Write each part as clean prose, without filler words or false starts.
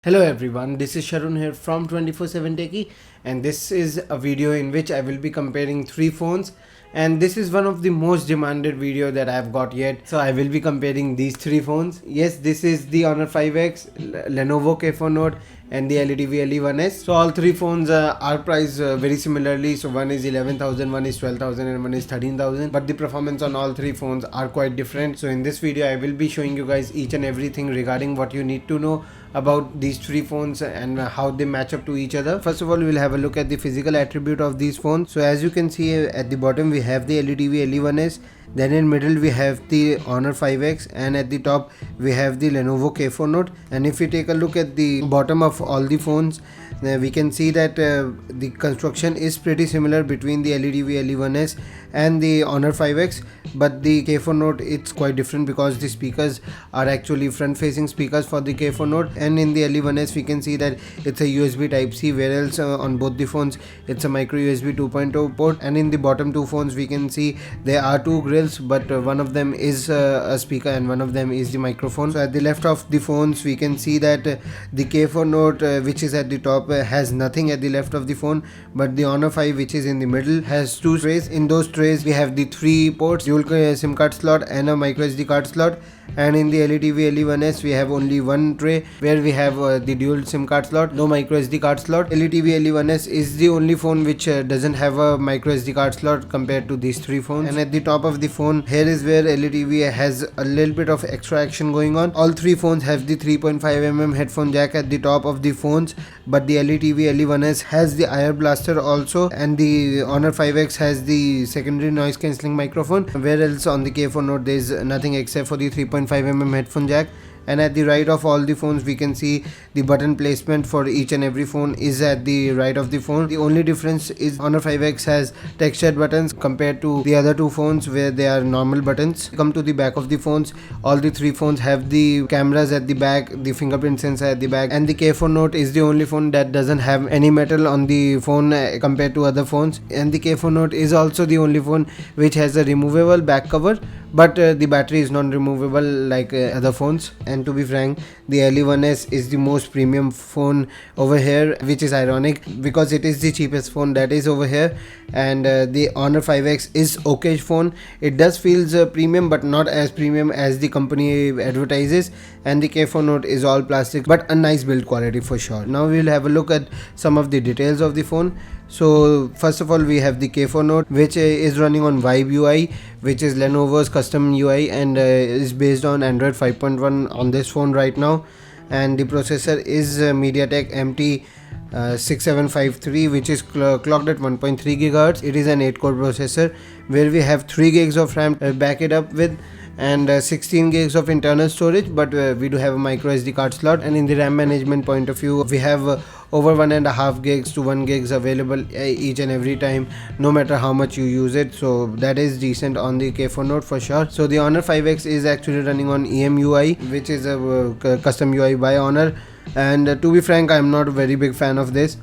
Hello everyone, this is Sharun here from 24/7 Techie, and this is a video in which I will be comparing three phones, and this is one of the most demanded video that I have got yet. So I will be comparing these three phones. Yes, this is the Honor 5X, Lenovo K4 Note and the LeTV LE1S. So all three phones are priced very similarly. So one is 11,000, one is 12,000 and one is 13,000, but the performance on all three phones are quite different. So in this video I will be showing you guys each and everything regarding what you need to know about these three phones and how they match up to each other. First of all, we'll have a look at the physical attribute of these phones. So as you can see at the bottom we have the LeTV LE1S, then in middle we have the Honor 5X, and at the top we have the Lenovo K4 Note. And if we take a look at the bottom of all the phones, we can see that the construction is pretty similar between the LeTV LE1S and the Honor 5X, but the K4 Note it's quite different because the speakers are actually front facing speakers for the K4 Note, and in the LE1S we can see that it's a USB type C, whereas on both the phones it's a micro USB 2.0 port. And in the bottom two phones we can see there are two grills, but one of them is a speaker and one of them is the microphone. So at the left of the phones we can see that the K4 Note which is at the top has nothing at the left of the phone, but the Honor 5 which is in the middle has two trays. In those trays we have the three ports, dual SIM card slot and a micro SD card slot. And in the LeTV LE1S we have only one tray where we have the dual SIM card slot, no micro SD card slot. LeTV LE1S is the only phone which doesn't have a micro SD card slot compared to these three phones. And at the top of the phone, here is where LeTV has a little bit of extra action going on. All three phones have the 3.5mm headphone jack at the top of the phones, but the LeTV LE1S has the IR blaster also, and the Honor 5X has the secondary noise cancelling microphone, whereas on the K4 Note there is nothing except for the 3.5mm headphone jack. And at the right of all the phones we can see the button placement for each and every phone is at the right of the phone. The only difference is Honor 5X has textured buttons compared to the other two phones where they are normal buttons. Come to the back of the phones, all the three phones have the cameras at the back, the fingerprint sensor at the back, and the K4 Note is the only phone that doesn't have any metal on the phone compared to other phones. And the K4 Note is also the only phone which has a removable back cover, but the battery is non removable like other phones. And to be frank, the LE1S is the most premium phone over here, which is ironic because it is the cheapest phone that is over here. And the Honor 5X is okay phone. It does feels premium, but not as premium as the company advertises. And the K4 Note is all plastic, but a nice build quality for sure. Now we'll have a look at some of the details of the phone. So first of all we have the K4 Note, which is running on Vibe UI, which is Lenovo's custom UI, and is based on Android 5.1 on this phone right now. And the processor is MediaTek MT 6753, which is clocked at 1.3 GHz. It is an 8-core processor where we have 3 gigs of RAM back it up with, and 16 gigs of internal storage, but we do have a micro SD card slot. And in the RAM management point of view, we have over 1.5 gigs to 1 gigs available each and every time, no matter how much you use it. So that is decent on the K4 Note for sure. So the Honor 5X is actually running on EMUI, which is a custom UI by Honor, and to be frank, I am not a very big fan of this.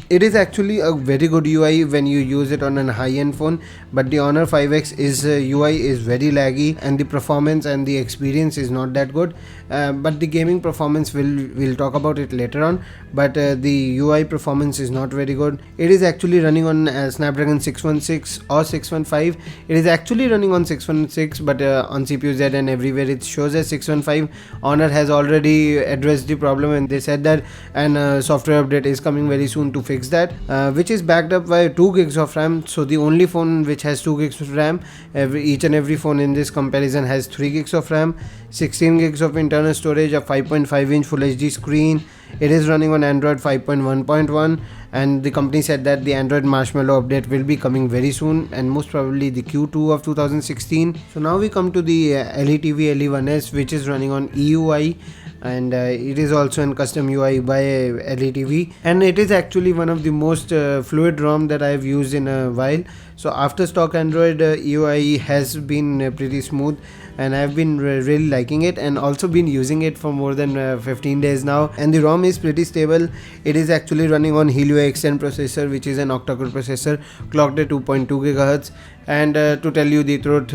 It is actually a very good UI when you use it on a high-end phone, but the Honor 5X is UI is very laggy, and the performance and the experience is not that good. But the gaming performance we'll talk about it later on, but the UI performance is not very good. It is actually running on Snapdragon 616 or 615. It is actually running on 616, but on CPU-Z and everywhere it shows as 615. Honor has already addressed the problem, and they said that an software update is coming very soon to fix that, which is backed up by 2 gigs of RAM. So the only phone which has 2 gigs of RAM, each and every phone in this comparison has 3 gigs of RAM, 16 gigs of internal storage, a 5.5-inch Full HD screen. It is running on Android 5.1.1, and the company said that the Android Marshmallow update will be coming very soon, and most probably the Q2 of 2016. So now we come to the LeTV LE1S, which is running on EUI, and it is also in custom UI by LeTV, and it is actually one of the most fluid ROM that I have used in a while. So after stock Android, UI has been pretty smooth, and I have been really liking it, and also been using it for more than 15 days now. And the ROM is pretty stable. It is actually running on Helio X10 processor, which is an octa-core processor clocked at 2.2 GHz, and to tell you the truth,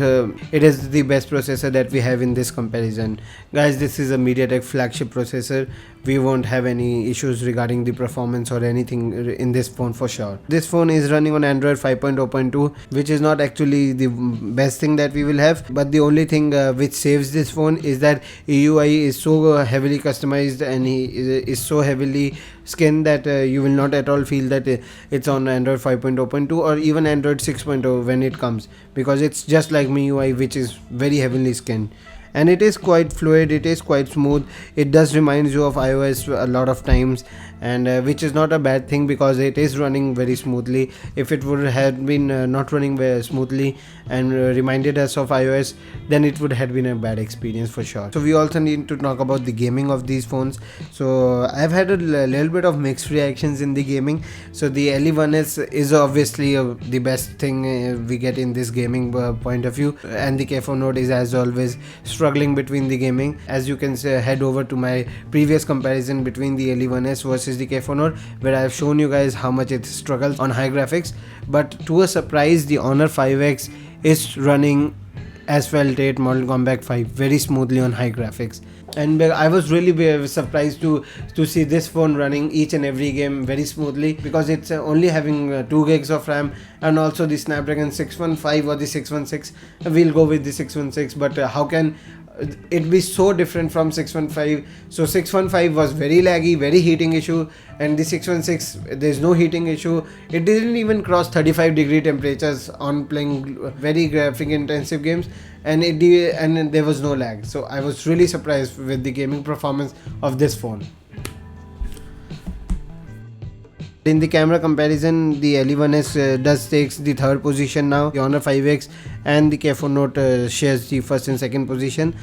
it is the best processor that we have in this comparison. Guys, this is a MediaTek flagship processor. We won't have any issues regarding the performance or anything in this phone for sure. This phone is running on Android 5.0.2, which is not actually the best thing that we will have, but the only thing which saves this phone is that EUI is so heavily customized and is so heavily skinned that you will not at all feel that it's on Android 5.0.2 or even Android 6.0 when it comes, because it's just like MIUI, which is very heavily skinned. And it is quite fluid, it is quite smooth. It does remind you of iOS a lot of times, and which is not a bad thing because it is running very smoothly. If it would have been not running very smoothly and reminded us of iOS, then it would have been a bad experience for sure. So we also need to talk about the gaming of these phones. So I've had a little bit of mixed reactions in the gaming. So the LE1S is obviously the best thing we get in this gaming point of view, and the K4 Note is as always struggling between the gaming. As you can say, head over to my previous comparison between the LE1S versus the K4 Note, where I have shown you guys how much it struggles on high graphics. But to a surprise, the Honor 5X is running Asphalt 8 Model Combat 5 very smoothly on high graphics, and I was really surprised to see this phone running each and every game very smoothly, because it's only having 2 gigs of RAM, and also the Snapdragon 615 or the 616. We'll go with the 616, but how can it be so different from 615? So 615 was very laggy, very heating issue, and the 616 there's no heating issue. It didn't even cross 35-degree temperatures on playing very graphic intensive games, and there was no lag. So I was really surprised with the gaming performance of this phone. In the camera comparison, the LE1S does takes the third position now. The Honor 5X and the K4 Note shares the first and second position.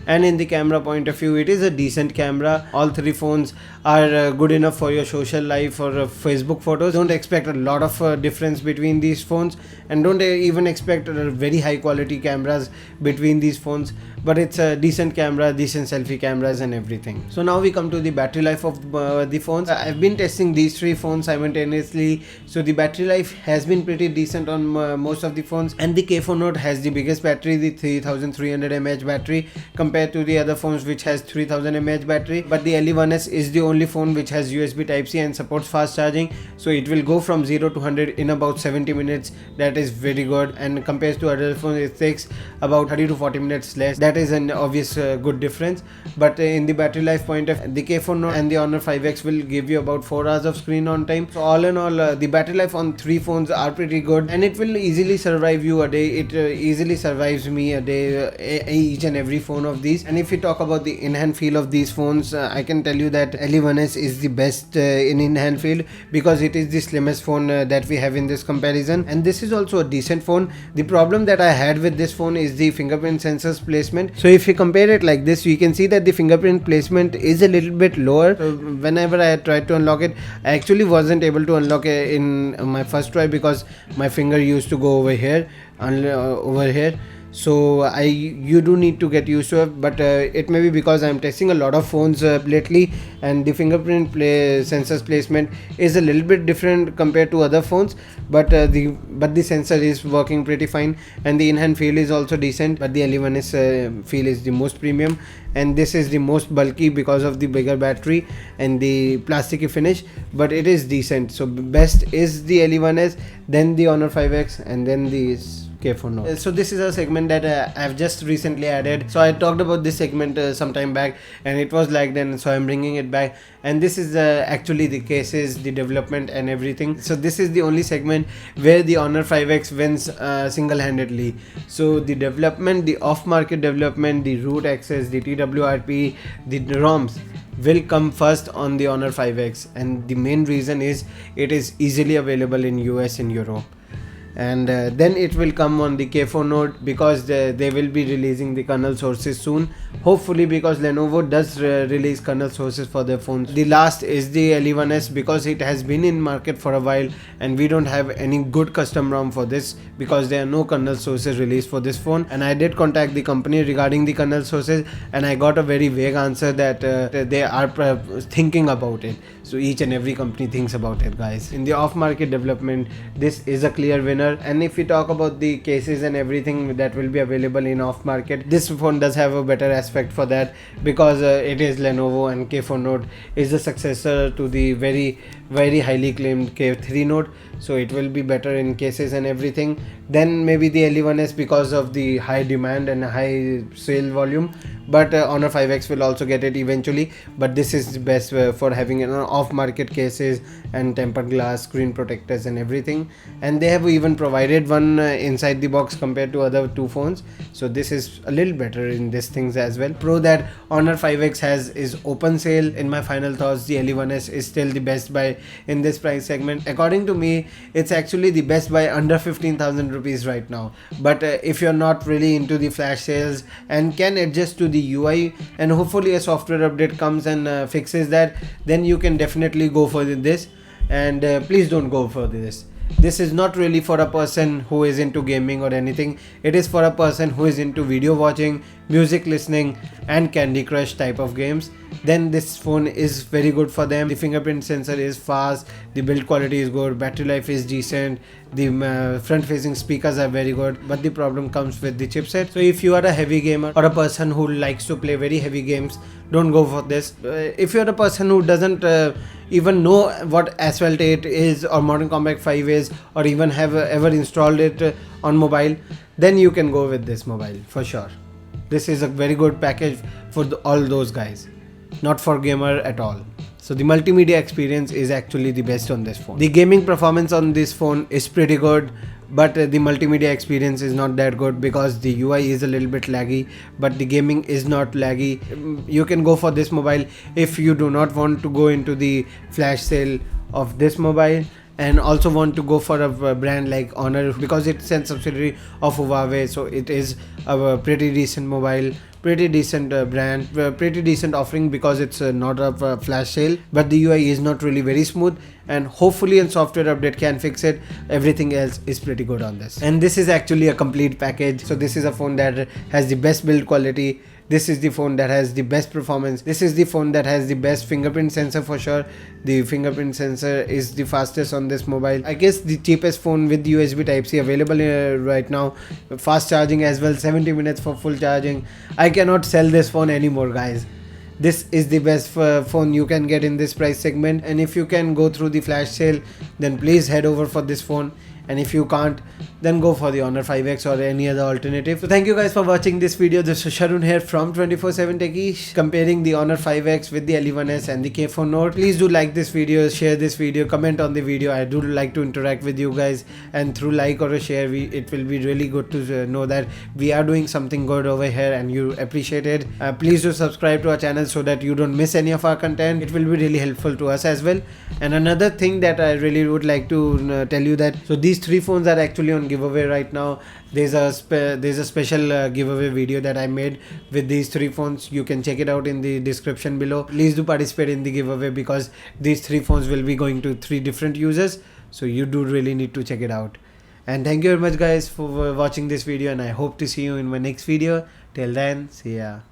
And in the camera point of view, it is a decent camera. All three phones are good enough for your social life or Facebook photos. Don't expect a lot of difference between these phones, and don't even expect very high quality cameras between these phones, but it's a decent camera, decent selfie cameras and everything. So now we come to the battery life of the phones. I've been testing these three phones simultaneously, so the battery life has been pretty decent on most of the phones, and the K4 Note has the biggest battery, the 3300 mAh battery, compared to the other phones which has 3000 mAh battery. But the LE1S is the only phone which has USB Type-C and supports fast charging, so it will go from 0 to 100 in about 70 minutes. That is very good, and compared to other phones it takes about 30 to 40 minutes less. That is an obvious good difference. But in the battery life point of the K4 Note and the Honor 5X will give you about 4 hours of screen on time. So all in all, the battery life on three phones are pretty good, and it will easily survive you a day. It easily survives me a day, each and every phone of these. And if we talk about the in-hand feel of these phones, I can tell you that LE1S is the best in-hand feel, because it is the slimmest phone that we have in this comparison, and this is also a decent phone. The problem that I had with this phone is the fingerprint sensors placement. So if you compare it like this, you can see that the fingerprint placement is a little bit lower. So whenever I tried to unlock it, I actually wasn't able to unlock it in my first try, because my finger used to go over here, so you do need to get used to it. But it may be because I'm testing a lot of phones lately, and the fingerprint sensors placement is a little bit different compared to other phones, but the sensor is working pretty fine, and the in-hand feel is also decent. But the LE1S feel is the most premium, and this is the most bulky because of the bigger battery and the plasticky finish, but it is decent. So best is the LE1S, then the Honor 5X, and then the K4 Note. So this is a segment that I've just recently added. So I talked about this segment some time back, and it was like then, so I'm bringing it back, and this is actually the cases, the development and everything. So this is the only segment where the Honor 5X wins single-handedly. So the development, the off-market development, the root access, the TWRP, the ROMs will come first on the Honor 5X, and the main reason is it is easily available in US and Europe. And then it will come on the K4 Note, because they will be releasing the kernel sources soon, hopefully, because Lenovo does release kernel sources for their phones. The last is the LE1S, because it has been in market for a while, and we don't have any good custom ROM for this, because there are no kernel sources released for this phone. And I did contact the company regarding the kernel sources, and I got a very vague answer that they are thinking about it. So each and every company thinks about it, guys. In the off-market development, this is a clear winner. winner. And if we talk about the cases and everything that will be available in off market, this phone does have a better aspect for that, because it is Lenovo, and K4 Note is the successor to the very highly claimed K3 Note, so it will be better in cases and everything. Then maybe the LE1S, because of the high demand and high sale volume, but Honor 5X will also get it eventually. But this is the best for having off market cases and tempered glass, screen protectors and everything. And they have even provided one inside the box compared to other two phones, so this is a little better in these things as well. Pro that Honor 5X has is open sale. In my final thoughts, the LE1S is still the best buy in this price segment. According to me, it's actually the best buy under 15,000 rupees right now. But if you're not really into the flash sales and can adjust to the UI, and hopefully a software update comes and fixes that, then you can definitely go for this. And please don't go for this. This is not really for a person who is into gaming or anything. It is for a person who is into video watching, music listening and Candy Crush type of games. Then this phone is very good for them. The fingerprint sensor is fast, the build quality is good, battery life is decent, the front facing speakers are very good, but the problem comes with the chipset. So if you are a heavy gamer or a person who likes to play very heavy games, don't go for this. If you're a person who doesn't even know what Asphalt 8 is or Modern Combat 5 is, or even have ever installed it on mobile, then you can go with this mobile for sure. This is a very good package for all those guys, not for gamer at all. So the multimedia experience is actually the best on this phone. The gaming performance on this phone is pretty good, but the multimedia experience is not that good because the UI is a little bit laggy, but the gaming is not laggy. You can go for this mobile if you do not want to go into the flash sale of this mobile, and also want to go for a brand like Honor, because it's a subsidiary of Huawei, so it is a pretty decent mobile, pretty decent brand, pretty decent offering, because it's not a flash sale, but the UI is not really very smooth, and hopefully a software update can fix it. Everything else is pretty good on this, and this is actually a complete package. So this is a phone that has the best build quality, this is the phone that has the best performance, this is the phone that has the best fingerprint sensor for sure. The fingerprint sensor is the fastest on this mobile. I guess the cheapest phone with USB Type-C available right now. Fast charging as well, 70 minutes for full charging. I cannot sell this phone anymore, guys. This is the best phone you can get in this price segment, and if you can go through the flash sale, then please head over for this phone. And if you can't, then go for the Honor 5X or any other alternative. So thank you guys for watching this video. This is Sharun here from 24/7 Techie, comparing the Honor 5X with the LE1S and the K4 Note. Please do like this video, share this video, comment on the video. I do like to interact with you guys, and through like or a share, it will be really good to know that we are doing something good over here and you appreciate it. Please do subscribe to our channel so that you don't miss any of our content. It will be really helpful to us as well. And another thing that I really would like to tell you that, so these three phones are actually on giveaway right now. There's a special giveaway video that I made with these three phones. You can check it out in the description below. Please do participate in the giveaway, because these three phones will be going to 3 different users, so you do really need to check it out. And thank you very much guys for watching this video, and I hope to see you in my next video. Till then, see ya.